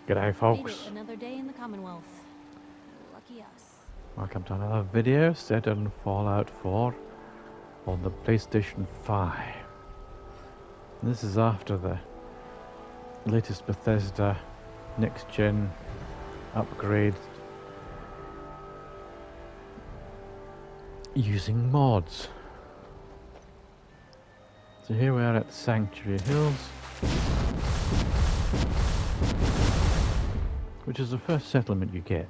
G'day Made it folks, another day in the Commonwealth. Lucky us. welcome to another video set on Fallout 4 on the PlayStation 5. This is after the latest Bethesda next-gen upgrade using mods. So here we are at Sanctuary Hills, which is the first settlement you get.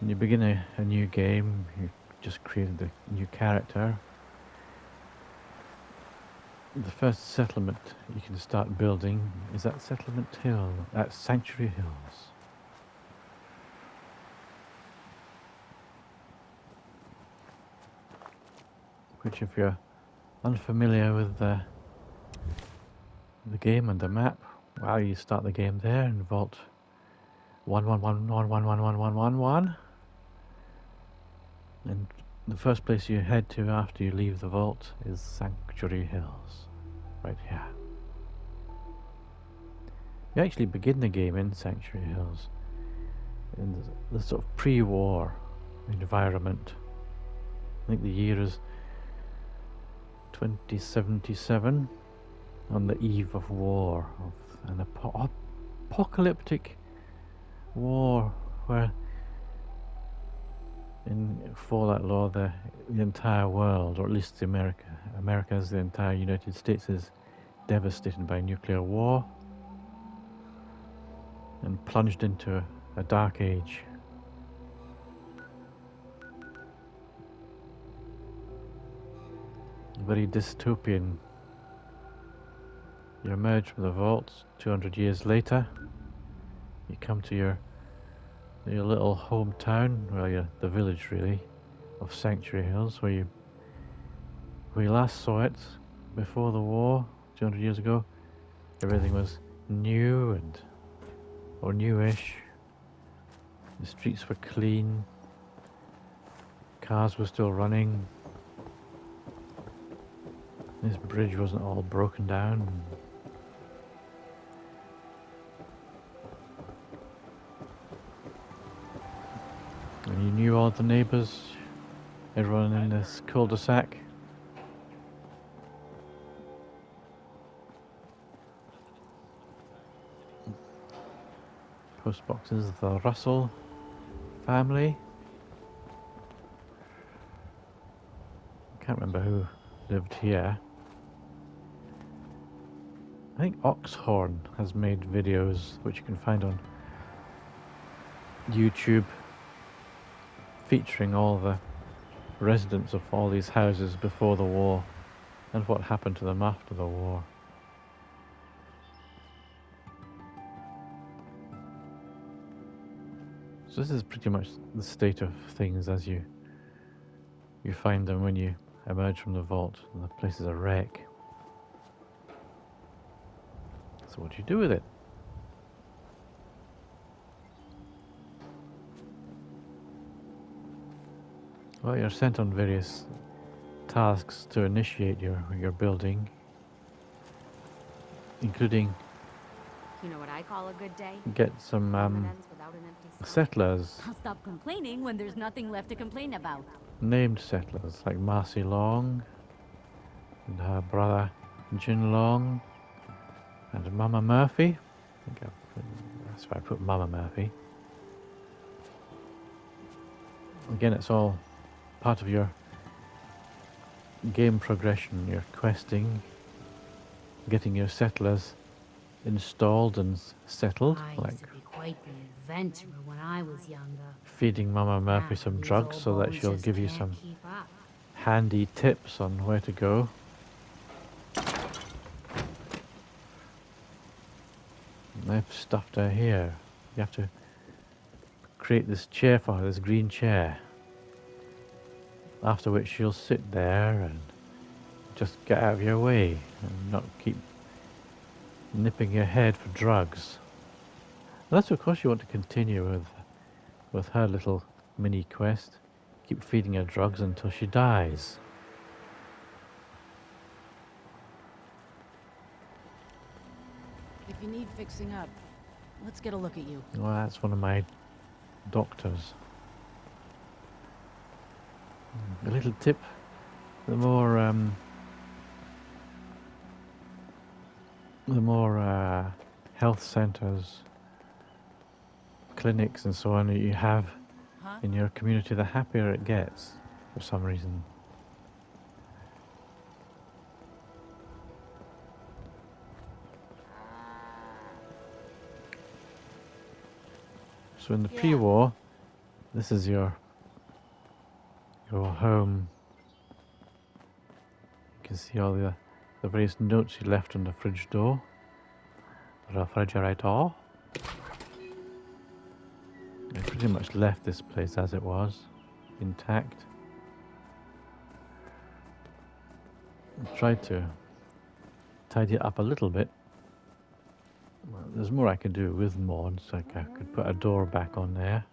When you begin a new game, you just created a new character. The first settlement you can start building is at Settlement Hill, at Sanctuary Hills. Which, if you're unfamiliar with the game and the map, well, you start the game there in Vault 111111111, and the first place you head to after you leave the vault is Sanctuary Hills, right here. You actually begin the game in Sanctuary Hills, in the sort of pre-war environment. I think the year is 2077, on the eve of war, of an apocalyptic war where in Fallout lore the entire world, or at least America's the entire United States, is devastated by nuclear war and plunged into a dark age. Very dystopian. You emerge from the vaults 200 years later. You come to your little hometown, well, the village really, of Sanctuary Hills, where we last saw it before the war 200 years ago. Everything was new or newish. The streets were clean. Cars were still running. This bridge wasn't all broken down. And you knew all the neighbours, everyone in this cul-de-sac. Post boxes, the Russell family. Can't remember who lived here. I think Oxhorn has made videos which you can find on YouTube featuring all the residents of all these houses before the war and what happened to them after the war. So this is pretty much the state of things as you find them when you emerge from the vault. The place is a wreck. So what do you do with it? Well, you're sent on various tasks to initiate your building, including You know what I call a good day? get some One that ends without an empty stomach. settlers, I'll stop complaining when there's nothing left to complain about. named settlers like Marcy Long and her brother Jin Long and Mama Murphy. That's why I put Mama Murphy. Again, it's all part of your game progression, your questing, getting your settlers installed and settled, I like used to be quite the adventurer when I was younger. feeding Mama Murphy Now, some these drugs old so that bones she'll just give you can't some keep up. handy tips on where to go. And I've stuffed her here. You have to create this chair for her, this green chair. After which she'll sit there and just get out of your way and not keep nipping your head for drugs. Unless of course you want to continue with her little mini quest. Keep feeding her drugs until she dies. If you need fixing up, Let's get a look at you. Well, that's one of my doctors. A little tip: the more health centers, clinics, and so on that you have Huh? in your community, the happier it gets. For some reason. So in the Yeah. pre-war, this is your home. You can see all the various notes you left on the fridge door. Refrigerator. I pretty much left this place as it was, intact. I tried to tidy it up a little bit. Well, there's more I could do with mods, like I could put a door back on there.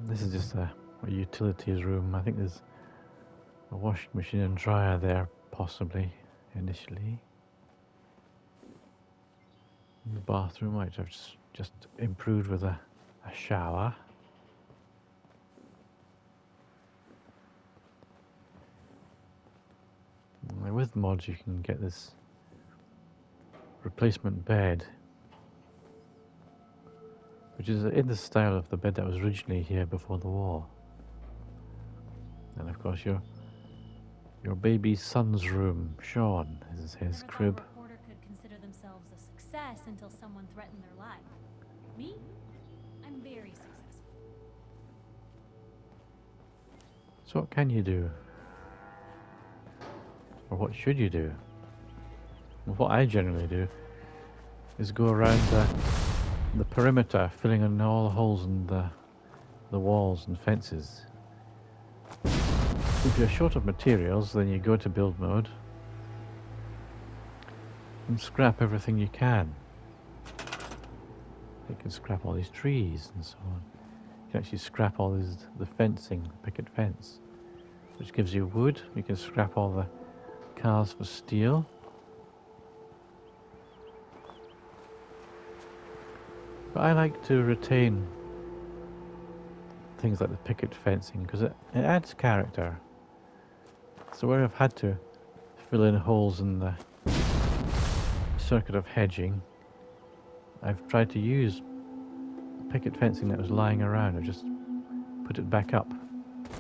This is just a utilities room. I think there's a washing machine and dryer there, possibly, initially. The bathroom might have just improved with a shower. And with mods you can get this replacement bed, which is in the style of the bed that was originally here before the war. And of course your baby son's room, Sean, is his crib. Never thought a reporter could consider themselves a success until someone threatened their life. Me? I'm very successful. So what can you do? Or what should you do? Well, what I generally do is go around the perimeter, filling in all the holes in the walls and fences. If you're short of materials, then you go to build mode and scrap everything you can. You can scrap all these trees and so on. You can actually scrap all the fencing, picket fence, which gives you wood. You can scrap all the cars for steel. But I like to retain things like the picket fencing because it adds character. So where I've had to fill in holes in the circuit of hedging, I've tried to use picket fencing that was lying around and just put it back up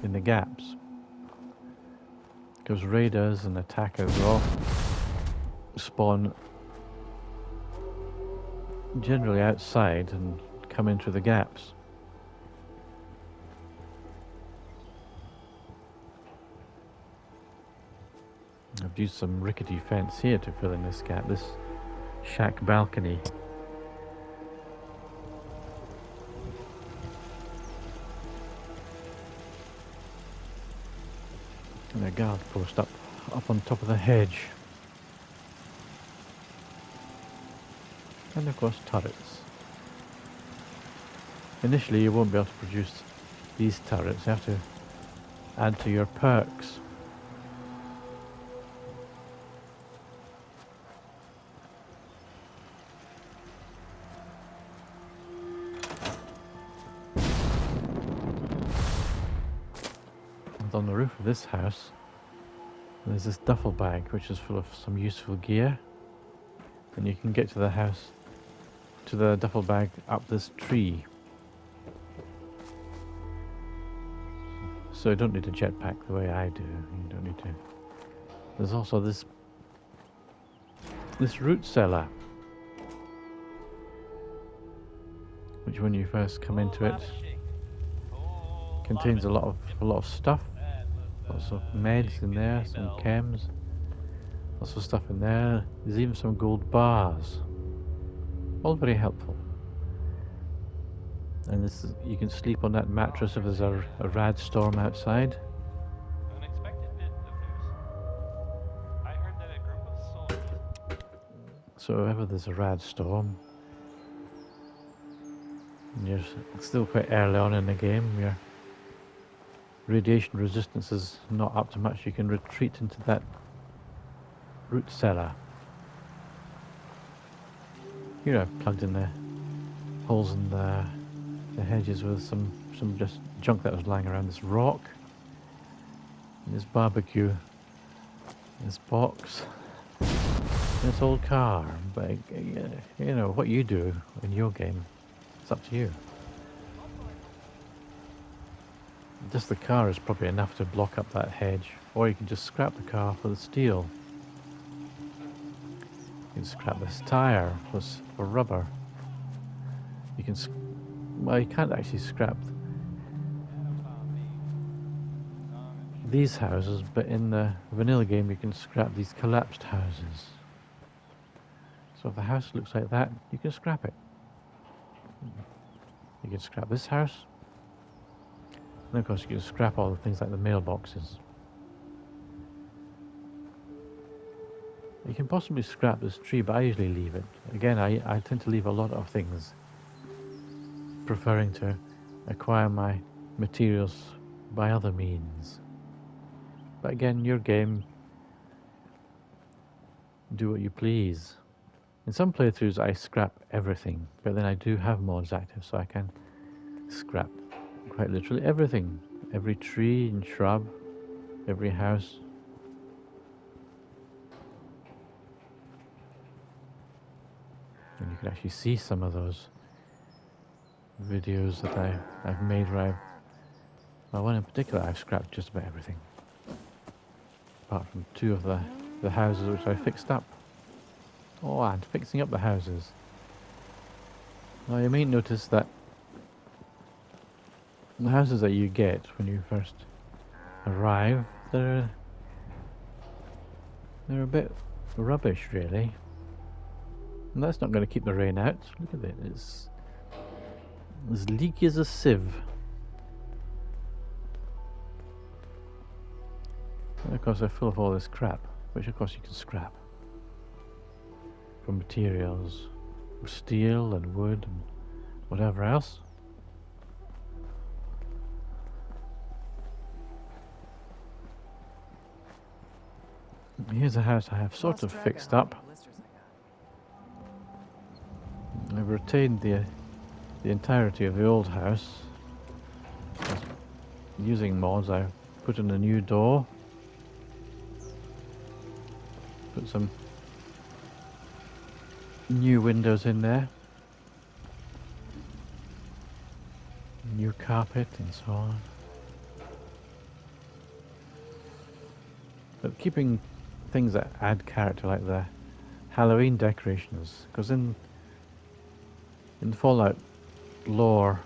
in the gaps. Because raiders and attackers all spawn generally outside and come in through the gaps. I've used some rickety fence here to fill in this gap, this shack balcony. And a guard post up on top of the hedge. And of course turrets. Initially you won't be able to produce these turrets, you have to add to your perks. And on the roof of this house there's this duffel bag which is full of some useful gear, and you can get to the house, to the duffel bag up this tree. So you don't need a jetpack the way I do. You don't need to. There's also this root cellar, which when you first come into it contains a lot of stuff. Lots of meds in there, some chems, lots of stuff in there. There's even some gold bars. All very helpful. And you can sleep on that mattress if there's a rad storm outside. Unexpected bit of news. I heard that a group of soldiers. So if ever there's a rad storm, and you're still quite early on in the game, radiation resistance is not up to much, you can retreat into that root cellar. Here I've plugged in the holes in the hedges with some just junk that was lying around. This rock, this barbecue, this box, this old car. But you know what you do in your game, it's up to you. Just the car is probably enough to block up that hedge, or you can just scrap the car for the steel. You can scrap this tire for rubber. You can, well, you can't actually scrap these houses, but in the vanilla game you can scrap these collapsed houses. So if the house looks like that, you can scrap it. You can scrap this house, and of course you can scrap all the things like the mailboxes. You can possibly scrap this tree, but I usually leave it. Again, I tend to leave a lot of things, preferring to acquire my materials by other means. But again, your game, do what you please. In some playthroughs I scrap everything, but then I do have mods active, so I can scrap quite literally everything. Every tree and shrub, every house. And you can actually see some of those videos that I've made where well, one in particular I've scrapped just about everything. Apart from two of the houses which I fixed up. Oh, and fixing up the houses. Now you may notice that the houses that you get when you first arrive, they're a bit rubbish really. And that's not going to keep the rain out. Look at it, it's as leaky as a sieve. And of course they're full of all this crap, which of course you can scrap. From materials, steel and wood and whatever else. Here's a house I have sort of fixed up. I've retained the entirety of the old house. Using mods, I've put in a new door. Put some new windows in there. New carpet and so on. But keeping things that add character, like the Halloween decorations, because in Fallout lore,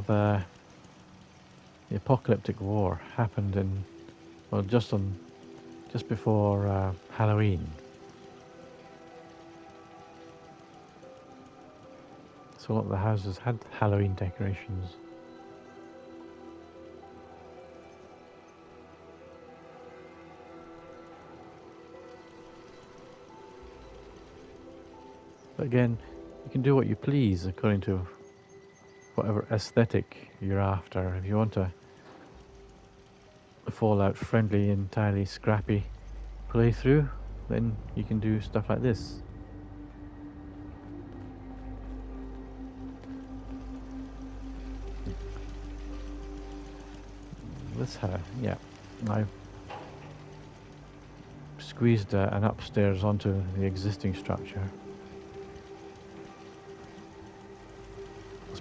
the apocalyptic war happened in, well, just before Halloween. So a lot of the houses had Halloween decorations. But again, you can do what you please according to whatever aesthetic you're after. If you want a Fallout friendly, entirely scrappy playthrough, then you can do stuff like this. This yeah, I've squeezed an upstairs onto the existing structure.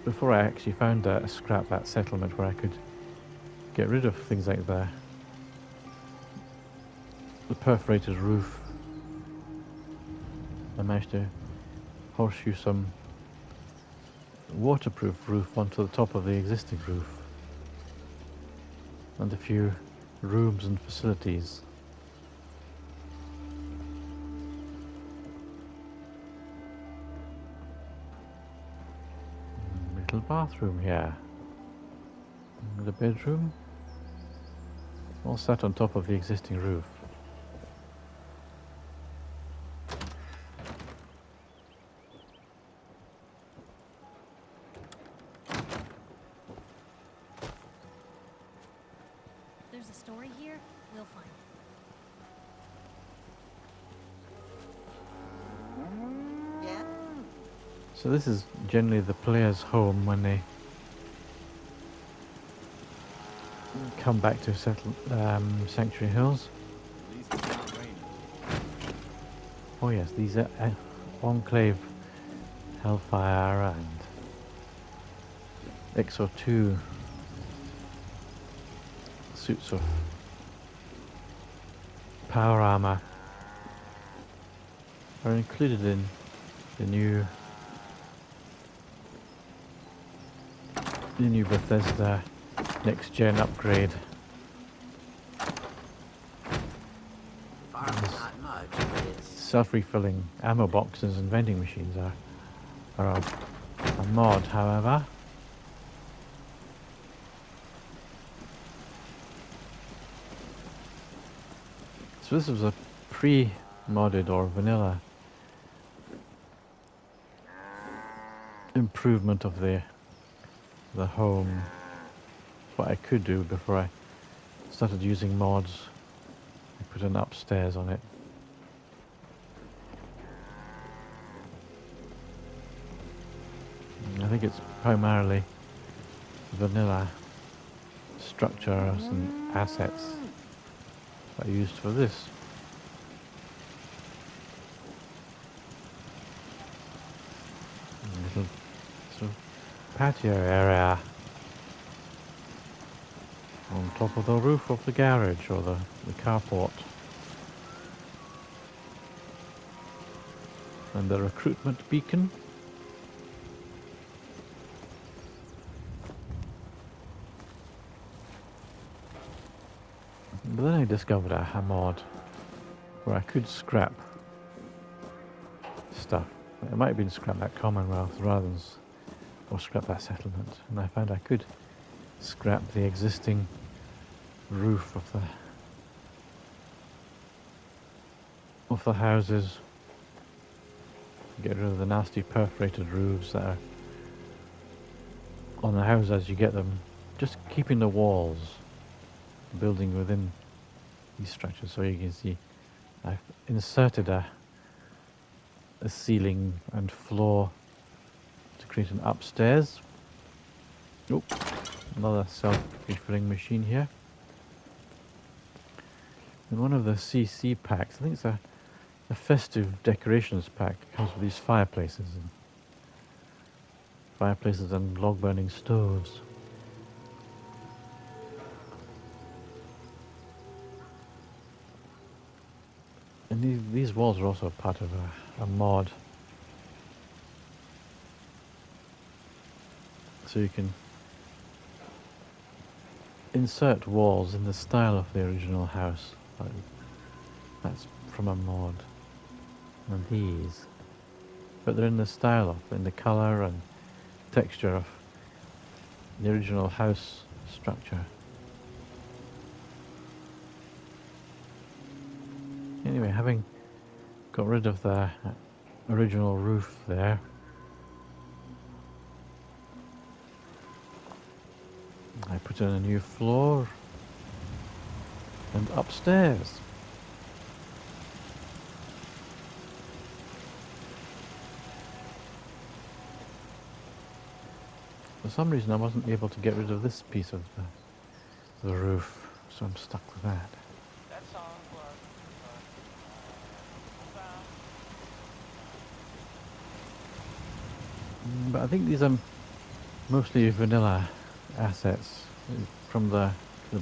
Before I actually found a scrap that settlement where I could get rid of things like the perforated roof. I managed to horseshoe some waterproof roof onto the top of the existing roof, and a few rooms and facilities. Little bathroom here. The bedroom. All sat on top of the existing roof. story here, we'll find it. Yeah? So this is generally the player's home when they come back to Sanctuary Hills. At least it's not raining. Oh yes, these are Enclave, Hellfire and XO2 suits of power armor are included in the new Bethesda next gen upgrade. Farm's not much, but it's... Self-refilling ammo boxes and vending machines are a mod, however. So this was a pre-modded or vanilla improvement of the home. What I could do before I started using mods. I put an upstairs on it. I think it's primarily vanilla structures and assets that I used for this. Little sort of patio area on top of the roof of the garage or the carport. And the recruitment beacon. But then I discovered a mod where I could scrap stuff. It might have been scrap that Commonwealth rather than or scrap that settlement. And I found I could scrap the existing roof of the houses. Get rid of the nasty perforated roofs that are on the house as you get them. Just keeping the walls building within these structures. So you can see I've inserted a ceiling and floor to create an upstairs. Oh, another self-refilling machine here. And one of the CC packs, I think it's a festive decorations pack, comes with these fireplaces and log burning stoves. And these walls are also part of a mod. So you can insert walls in the style of the original house. That's from a mod. And these. But they're in the style of, in the colour and texture of the original house structure. Anyway, having got rid of the original roof there, I put in a new floor and upstairs. For some reason I wasn't able to get rid of this piece of the roof, so I'm stuck with that. That song was But I think these are mostly vanilla assets from the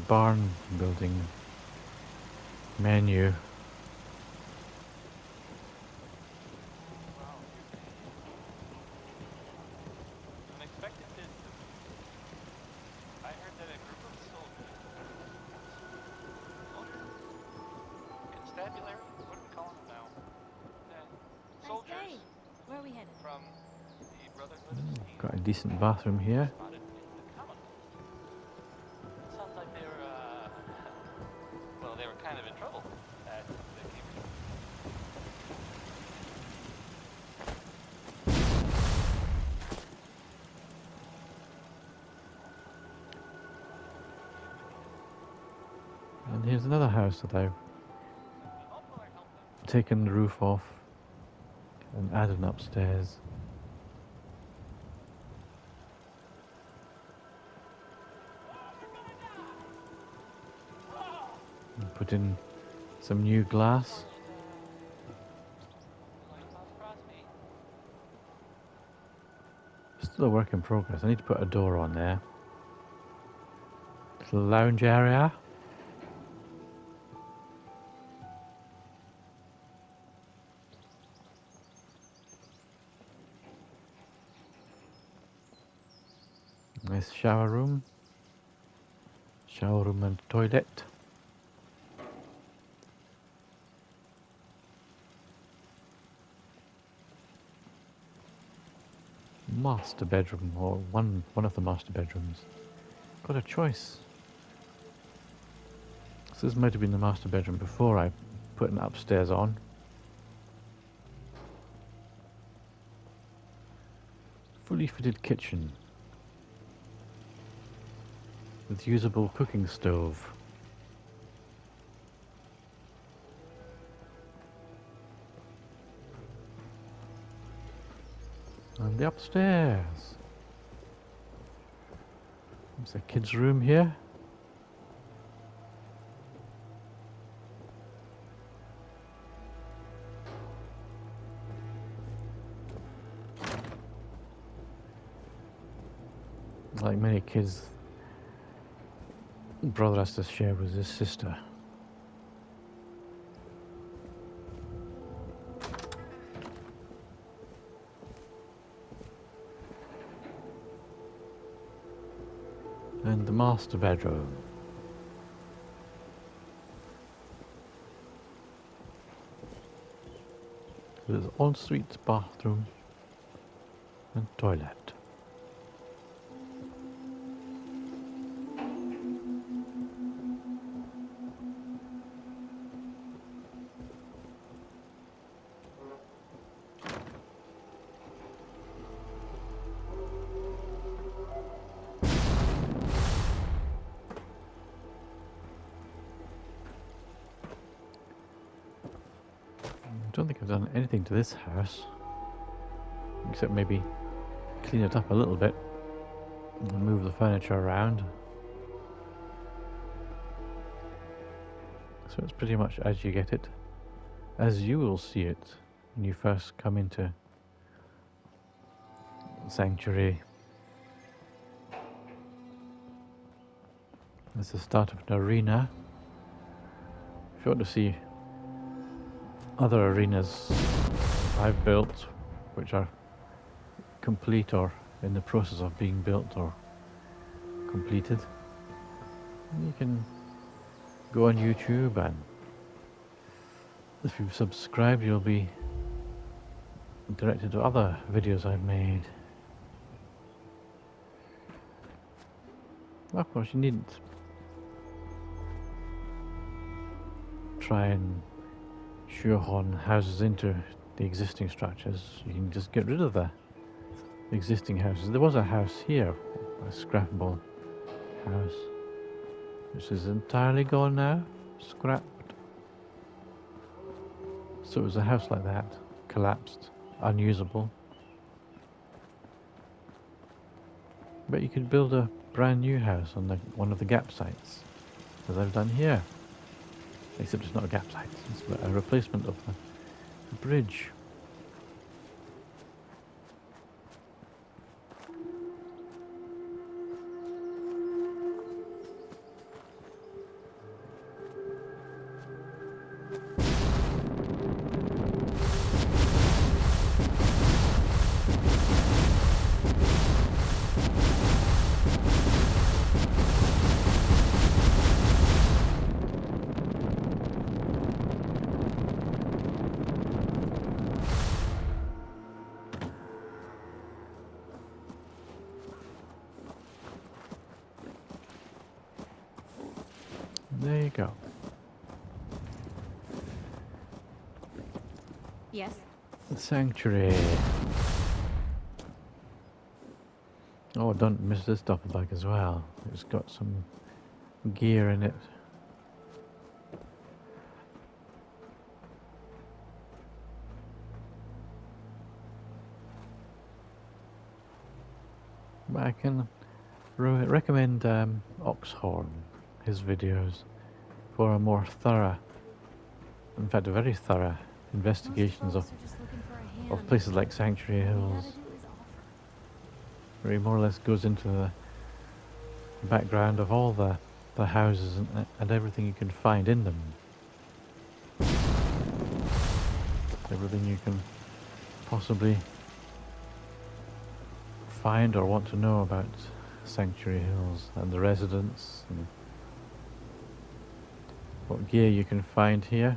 barn building menu. unexpected bit of news. I heard that a group of soldiers, constabulary, what are we calling them now? Nice Soldiers day. Where are we headed? from the Brotherhood of Steel Got a decent bathroom here. spotted in the Commonwealth. Sounds like they were, well, they were kind of in trouble. That they came to. And here's another house that I've taken the roof off and added upstairs. And put in some new glass. Still a work in progress. I need to put a door on there. Little lounge area. Nice shower room. Shower room and toilet. Master bedroom, or one of the master bedrooms. Got a choice. So this might have been the master bedroom before I put an upstairs on. Fully fitted kitchen with usable cooking stove. And the upstairs. There's a kid's room here. Like many kids, brother has to share with his sister. And the master bedroom. With ensuite bathroom and toilet. I don't think I've done anything to this house, except maybe clean it up a little bit and move the furniture around. So it's pretty much as you get it, as you will see it when you first come into Sanctuary. It's the start of an arena. If you want to see other arenas I've built, which are complete or in the process of being built or completed, you can go on YouTube, and if you've subscribed you'll be directed to other videos I've made. Of course, you needn't try and shoehorn houses into the existing structures. You can just get rid of the existing houses. There was a house here, a scrappable house, which is entirely gone now, scrapped. So it was a house like that, collapsed, unusable. But you could build a brand new house on one of the gap sites, as I've done here. Except it's not a gap site, it's a replacement of the bridge. There you go. Yes? The sanctuary. Oh, don't miss this duffel bag as well. It's got some gear in it. But I can recommend Oxhorn, his videos, for a more thorough, in fact, a very thorough investigations Most folks are just looking for a of hand. places like Sanctuary All we Hills, gotta do is offer. where he more or less goes into the background of all the houses and everything you can find in them. Everything you can possibly find or want to know about Sanctuary Hills and the residents and what gear you can find here,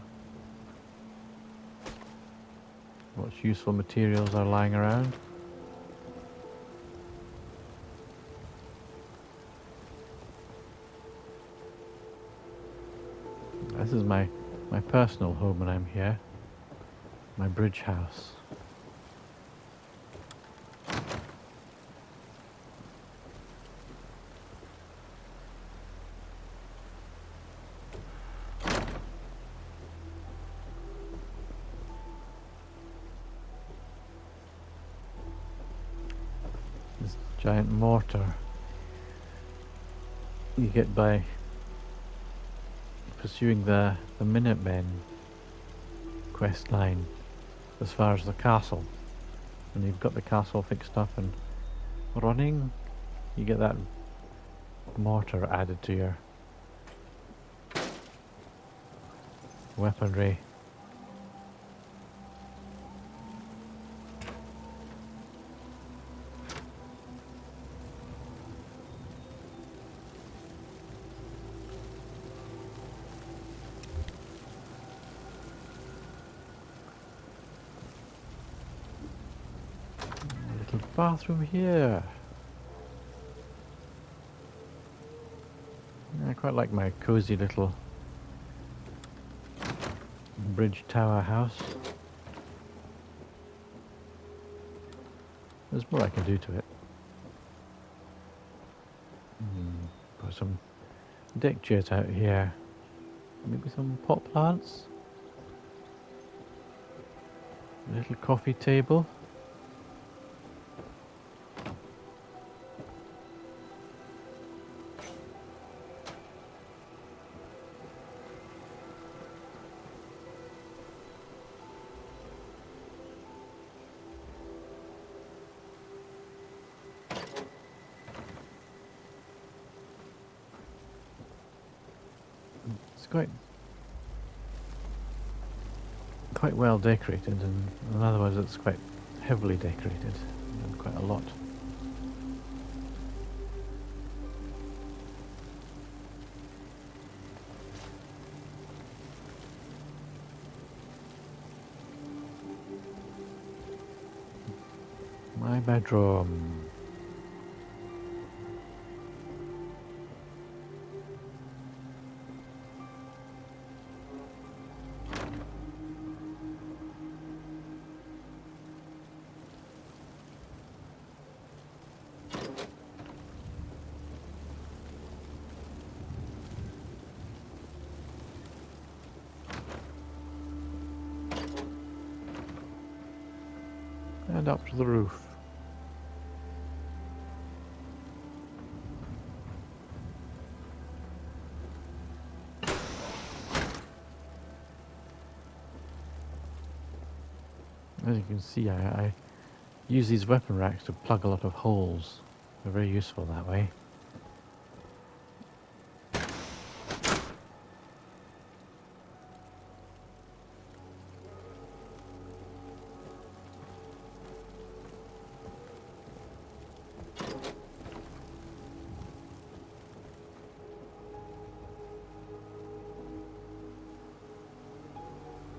what useful materials are lying around. This is my personal home when I'm here, my bridge house. This giant mortar you get by pursuing the Minutemen quest line as far as the castle. When you've got the castle fixed up and running, you get that mortar added to your weaponry. A little bathroom here. I quite like my cozy little bridge tower house. There's more I can do to it. Put some deck chairs out here. Maybe some pot plants. A little coffee table. It's quite well decorated, and in other words, it's quite heavily decorated, and quite a lot. My bedroom. And up to the roof. As you can see, I use these weapon racks to plug a lot of holes. They're very useful that way.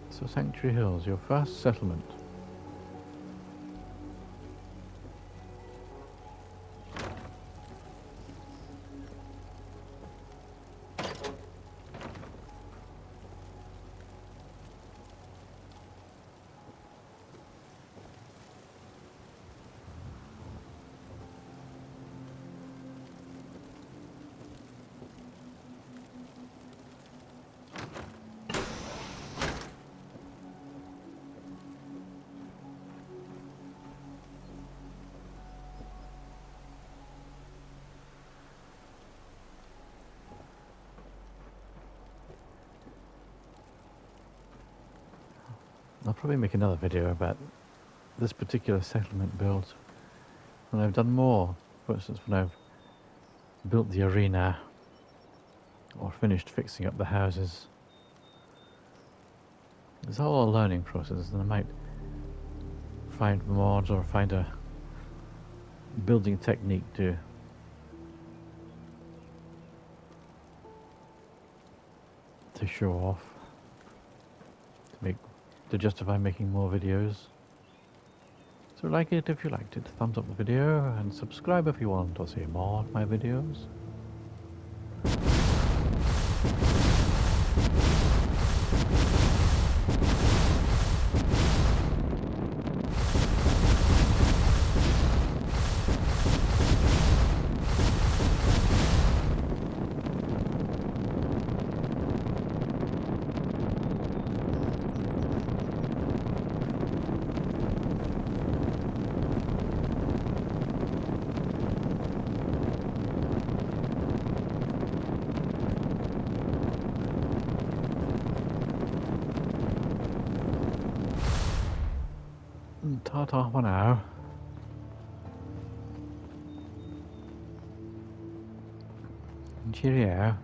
So Sanctuary Hills, your first settlement. I'll probably make another video about this particular settlement build when I've done more. For instance, when I've built the arena or finished fixing up the houses. It's all a learning process, and I might find mods or find a building technique to show off, to justify making more videos. So like it if you liked it, thumbs up the video, and subscribe if you want to see more of my videos. Ta-ta for now. Cheerio.